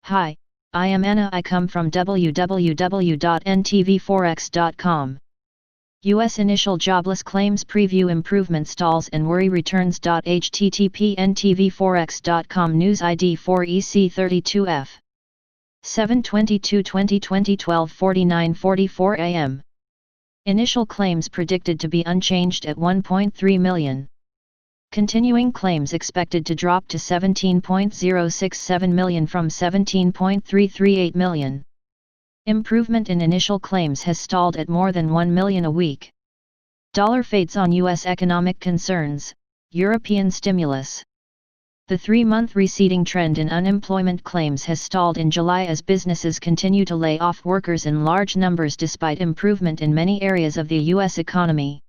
Hi, I am Anna. I come from www.ntvforex.com. U.S. initial jobless claims preview improvement stalls and worry returns. http ntvforex.com news ID 4EC32F 7/22/2020 12:49:44 a.m. Initial claims predicted to be unchanged at 1.3 million. Continuing claims expected to drop to 17.067 million from 17.338 million. Improvement in initial claims has stalled at more than 1 million a week. Dollar fades on U.S. economic concerns, European stimulus. The 3-month receding trend in unemployment claims has stalled in July as businesses continue to lay off workers in large numbers despite improvement in many areas of the U.S. economy.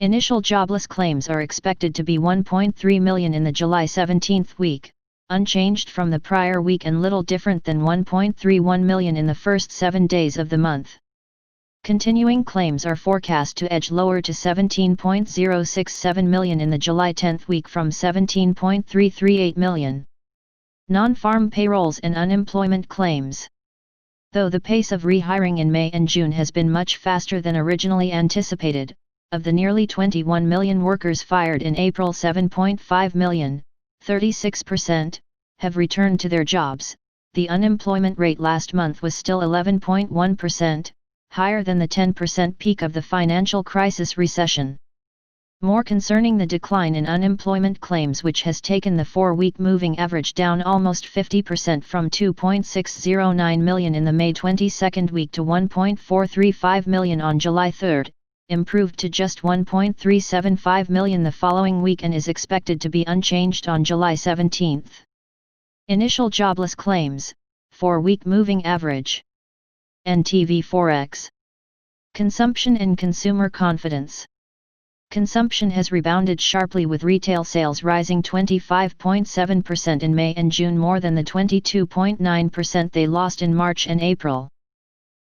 Initial jobless claims are expected to be 1.3 million in the July 17th week, unchanged from the prior week and little different than 1.31 million in the first 7 days of the month. Continuing claims are forecast to edge lower to 17.067 million in the July 10th week from 17.338 million. Non-farm payrolls and unemployment claims. Though the pace of rehiring in May and June has been much faster than originally anticipated, of the nearly 21 million workers fired in April, 7.5 million, 36%, have returned to their jobs. The unemployment rate last month was still 11.1%, higher than the 10% peak of the financial crisis recession. More concerning, the decline in unemployment claims, which has taken the 4-week moving average down almost 50% from 2.609 million in the May 22nd week to 1.435 million on July 3rd, improved to just 1.375 million the following week and is expected to be unchanged on July 17th. Initial jobless claims, 4-week moving average. NTV Forex. Consumption and consumer confidence. Consumption has rebounded sharply, with retail sales rising 25.7% in May and June, more than the 22.9% they lost in March and April.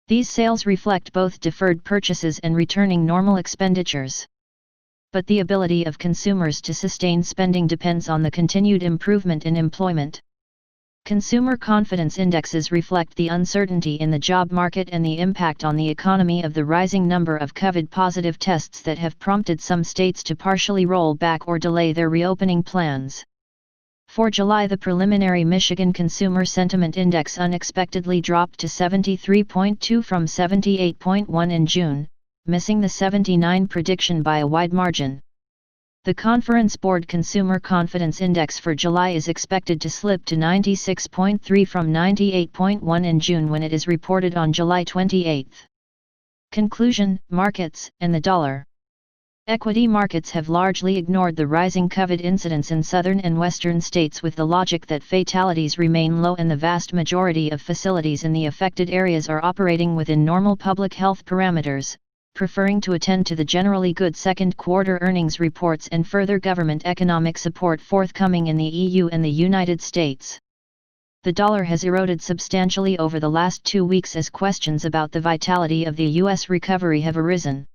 These sales reflect both deferred purchases and returning normal expenditures. But the ability of consumers to sustain spending depends on the continued improvement in employment. Consumer confidence indexes reflect the uncertainty in the job market and the impact on the economy of the rising number of COVID-positive tests that have prompted some states to partially roll back or delay their reopening plans. For July, the preliminary Michigan Consumer Sentiment Index unexpectedly dropped to 73.2 from 78.1 in June, missing the 79 prediction by a wide margin. The Conference Board Consumer Confidence Index for July is expected to slip to 96.3 from 98.1 in June when it is reported on July 28. Conclusion: markets and the dollar. Equity markets have largely ignored the rising COVID incidence in southern and western states with the logic that fatalities remain low and the vast majority of facilities in the affected areas are operating within normal public health parameters, preferring to attend to the generally good second quarter earnings reports and further government economic support forthcoming in the EU and the United States. The dollar has eroded substantially over the last 2 weeks as questions about the vitality of the US recovery have arisen.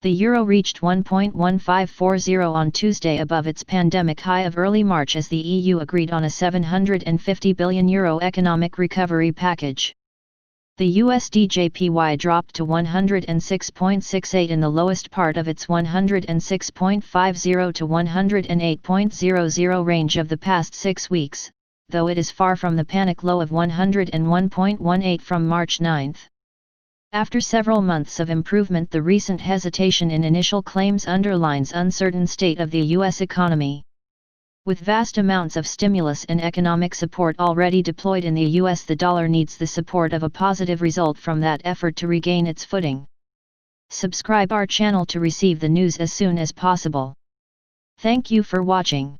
The euro reached 1.1540 on Tuesday, above its pandemic high of early March, as the EU agreed on a €750 billion economic recovery package. The USD/JPY dropped to 106.68 in the lowest part of its 106.50 to 108.00 range of the past 6 weeks, though it is far from the panic low of 101.18 from March 9. After several months of improvement, the recent hesitation in initial claims underlines uncertain state of the U.S. economy. With vast amounts of stimulus and economic support already deployed in the U.S., the dollar needs the support of a positive result from that effort to regain its footing. Subscribe our channel to receive the news as soon as possible. Thank you for watching.